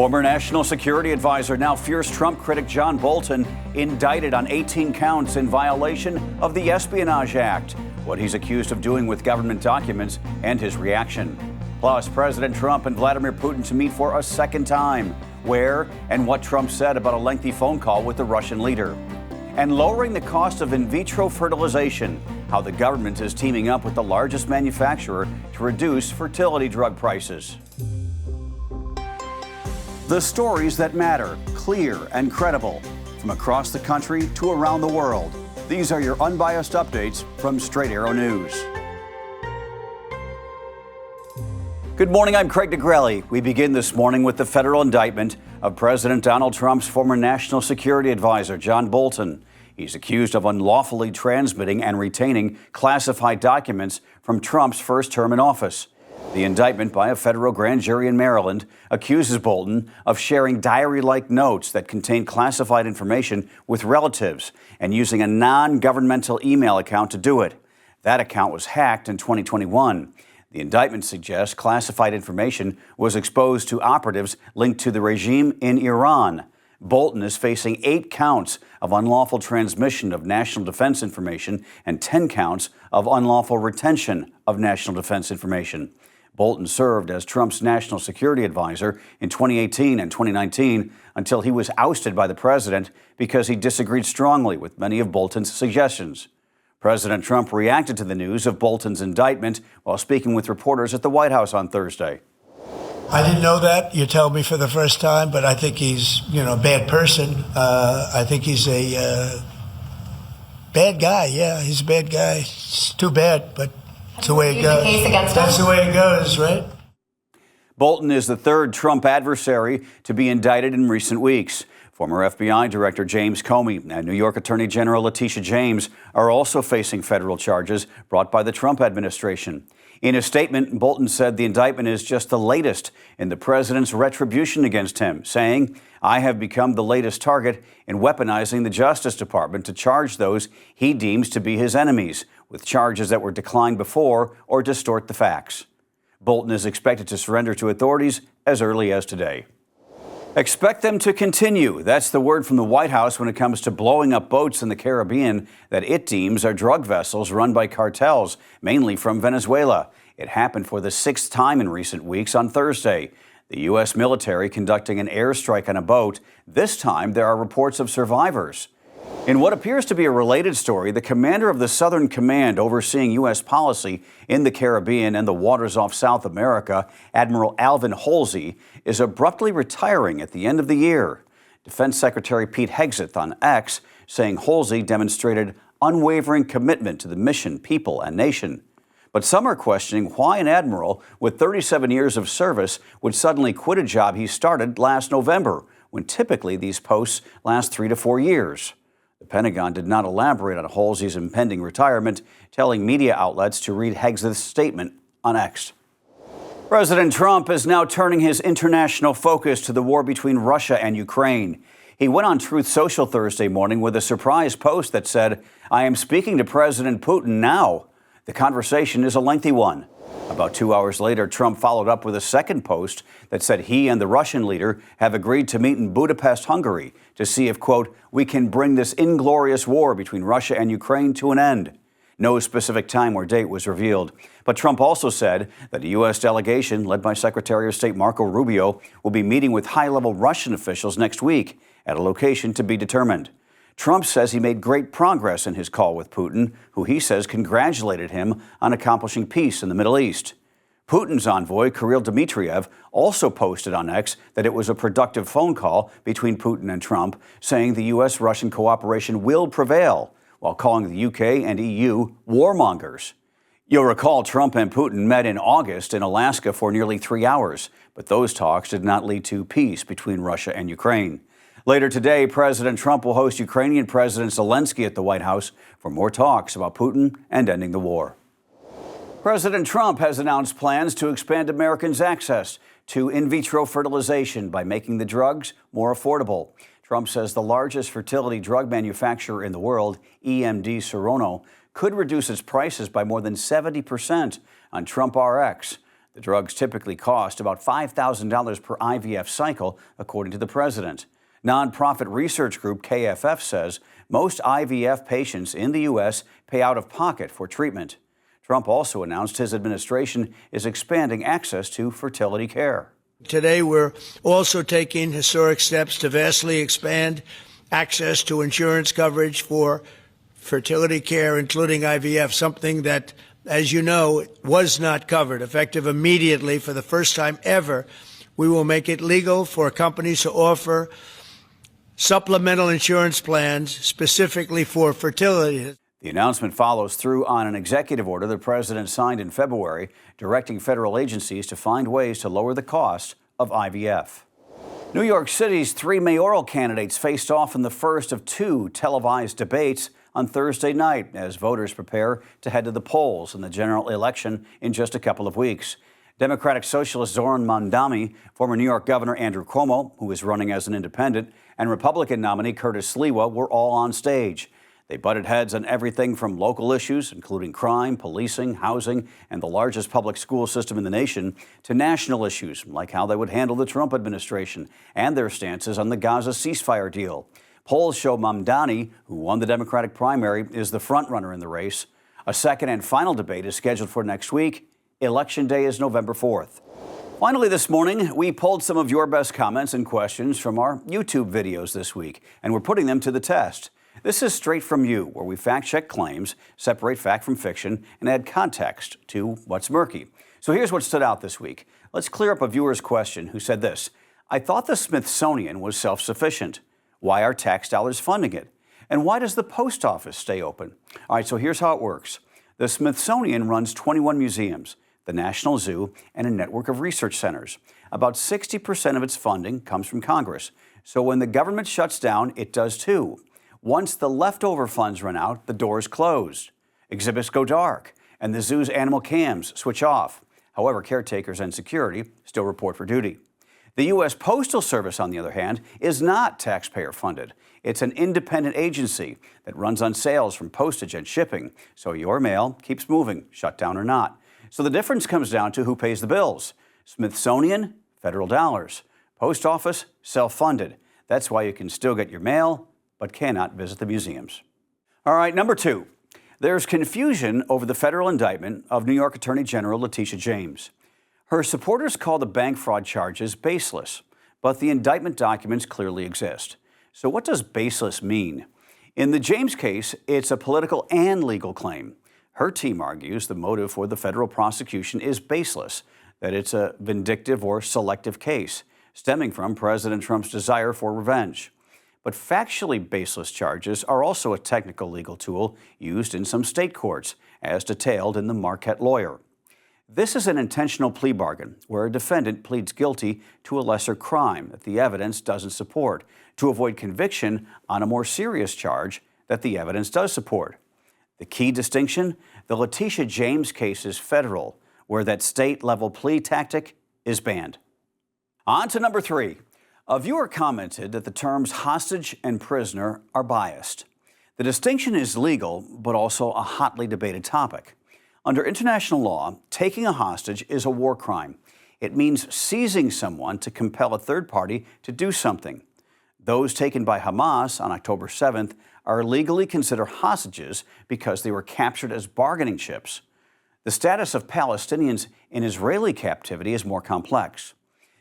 Former National Security Advisor, now fierce Trump critic John Bolton, indicted on 18 counts in violation of the Espionage Act, what he's accused of doing with government documents, and his reaction. Plus, President Trump and Vladimir Putin to meet for a second time. Where and what Trump said about a lengthy phone call with the Russian leader. And lowering the cost of in vitro fertilization, how the government is teaming up with the largest manufacturer to reduce fertility drug prices. The stories that matter, clear and credible, from across the country to around the world. These are your unbiased updates from Straight Arrow News. Good morning, I'm Craig DeGrelli. We begin this morning with the federal indictment of President Donald Trump's former National Security Advisor, John Bolton. He's accused of unlawfully transmitting and retaining classified documents from Trump's first term in office. The indictment by a federal grand jury in Maryland accuses Bolton of sharing diary-like notes that contain classified information with relatives and using a non-governmental email account to do it. That account was hacked in 2021. The indictment suggests classified information was exposed to operatives linked to the regime in Iran. Bolton is facing 8 counts of unlawful transmission of national defense information and 10 counts of unlawful retention of national defense information. Bolton served as Trump's national security advisor in 2018 and 2019 until he was ousted by the president because he disagreed strongly with many of Bolton's suggestions. President Trump reacted to the news of Bolton's indictment while speaking with reporters at the White House on Thursday. I didn't know that. You told me for the first time, but I think he's, a bad person. I think he's a bad guy. Yeah, he's a bad guy. It's too bad, but that's the way it goes. That's the way it goes, right? Bolton is the third Trump adversary to be indicted in recent weeks. Former FBI Director James Comey and New York Attorney General Letitia James are also facing federal charges brought by the Trump administration. In a statement, Bolton said the indictment is just the latest in the president's retribution against him, saying, "I have become the latest target in weaponizing the Justice Department to charge those he deems to be his enemies with charges that were declined before or distort the facts." Bolton is expected to surrender to authorities as early as today. Expect them to continue. That's the word from the White House when it comes to blowing up boats in the Caribbean that it deems are drug vessels run by cartels, mainly from Venezuela. It happened for the 6th time in recent weeks on Thursday. The U.S. military conducting an airstrike on a boat. This time, there are reports of survivors. In what appears to be a related story, the commander of the Southern Command overseeing U.S. policy in the Caribbean and the waters off South America, Admiral Alvin Halsey, is abruptly retiring at the end of the year. Defense Secretary Pete Hegseth on X saying Halsey demonstrated unwavering commitment to the mission, people, and nation. But some are questioning why an admiral with 37 years of service would suddenly quit a job he started last November, when typically these posts last 3 to 4 years. The Pentagon did not elaborate on Halsey's impending retirement, telling media outlets to read Hegseth's statement on X. President Trump is now turning his international focus to the war between Russia and Ukraine. He went on Truth Social Thursday morning with a surprise post that said, "I am speaking to President Putin now." The conversation is a lengthy one. About 2 hours later, Trump followed up with a second post that said he and the Russian leader have agreed to meet in Budapest, Hungary, to see if, quote, "we can bring this inglorious war between Russia and Ukraine to an end." No specific time or date was revealed. But Trump also said that a U.S. delegation led by Secretary of State Marco Rubio will be meeting with high-level Russian officials next week at a location to be determined. Trump says he made great progress in his call with Putin, who he says congratulated him on accomplishing peace in the Middle East. Putin's envoy, Kirill Dmitriev, also posted on X that it was a productive phone call between Putin and Trump, saying the U.S.-Russian cooperation will prevail, while calling the UK and EU warmongers. You'll recall Trump and Putin met in August in Alaska for nearly 3 hours, but those talks did not lead to peace between Russia and Ukraine. Later today, President Trump will host Ukrainian President Zelensky at the White House for more talks about Putin and ending the war. President Trump has announced plans to expand Americans' access to in vitro fertilization by making the drugs more affordable. Trump says the largest fertility drug manufacturer in the world, EMD Serono, could reduce its prices by more than 70% on Trump RX. The drugs typically cost about $5,000 per IVF cycle, according to the president. Nonprofit research group KFF says most IVF patients in the U.S. pay out of pocket for treatment. Trump also announced his administration is expanding access to fertility care. Today, we're also taking historic steps to vastly expand access to insurance coverage for fertility care, including IVF, something that, as you know, was not covered. Effective immediately, for the first time ever, we will make it legal for companies to offer supplemental insurance plans specifically for fertility. The announcement follows through on an executive order the president signed in February, directing federal agencies to find ways to lower the cost of IVF. New York City's 3 mayoral candidates faced off in the first of 2 televised debates on Thursday night as voters prepare to head to the polls in the general election in just a couple of weeks. Democratic Socialist Zoran Mondani, former New York Governor Andrew Cuomo, who is running as an independent, and Republican nominee Curtis Sliwa were all on stage. They butted heads on everything from local issues, including crime, policing, housing, and the largest public school system in the nation, to national issues, like how they would handle the Trump administration and their stances on the Gaza ceasefire deal. Polls show Mamdani, who won the Democratic primary, is the frontrunner in the race. A second and final debate is scheduled for next week. Election Day is November 4th. Finally this morning, we pulled some of your best comments and questions from our YouTube videos this week, and we're putting them to the test. This is Straight From You, where we fact-check claims, separate fact from fiction, and add context to what's murky. So here's what stood out this week. Let's clear up a viewer's question who said this: I thought the Smithsonian was self-sufficient. Why are tax dollars funding it? And why does the post office stay open? All right, so here's how it works. The Smithsonian runs 21 museums, the National Zoo, and a network of research centers. About 60% of its funding comes from Congress. So when the government shuts down, it does too. Once the leftover funds run out, the doors close. Exhibits go dark, and the zoo's animal cams switch off. However, caretakers and security still report for duty. The U.S. Postal Service, on the other hand, is not taxpayer-funded. It's an independent agency that runs on sales from postage and shipping, so your mail keeps moving, shut down or not. So the difference comes down to who pays the bills. Smithsonian, federal dollars. Post office, self-funded. That's why you can still get your mail, but cannot visit the museums. All right, number 2. There's confusion over the federal indictment of New York Attorney General Letitia James. Her supporters call the bank fraud charges baseless, but the indictment documents clearly exist. So what does baseless mean? In the James case, it's a political and legal claim. Her team argues the motive for the federal prosecution is baseless, that it's a vindictive or selective case, stemming from President Trump's desire for revenge. But factually baseless charges are also a technical legal tool used in some state courts, as detailed in the Marquette Lawyer. This is an intentional plea bargain where a defendant pleads guilty to a lesser crime that the evidence doesn't support to avoid conviction on a more serious charge that the evidence does support. The key distinction? The Letitia James case is federal, where that state-level plea tactic is banned. On to number 3. A viewer commented that the terms hostage and prisoner are biased. The distinction is legal, but also a hotly debated topic. Under international law, taking a hostage is a war crime. It means seizing someone to compel a third party to do something. Those taken by Hamas on October 7th are legally considered hostages because they were captured as bargaining chips. The status of Palestinians in Israeli captivity is more complex.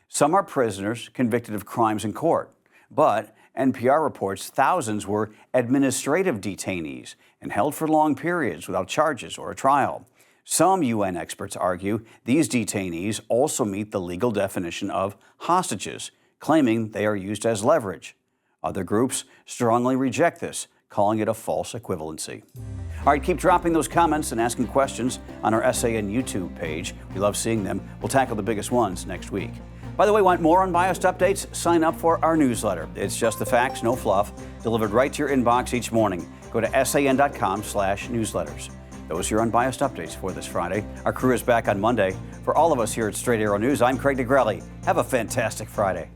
Some are prisoners convicted of crimes in court, but NPR reports thousands were administrative detainees and held for long periods without charges or a trial. Some UN experts argue these detainees also meet the legal definition of hostages, claiming they are used as leverage. Other groups strongly reject this, calling it a false equivalency. All right, keep dropping those comments and asking questions on our SAN YouTube page. We love seeing them. We'll tackle the biggest ones next week. By the way, want more Unbiased Updates? Sign up for our newsletter. It's just the facts, no fluff, delivered right to your inbox each morning. Go to san.com/newsletters. Those are your Unbiased Updates for this Friday. Our crew is back on Monday. For all of us here at Straight Arrow News, I'm Craig DeGrelli. Have a fantastic Friday.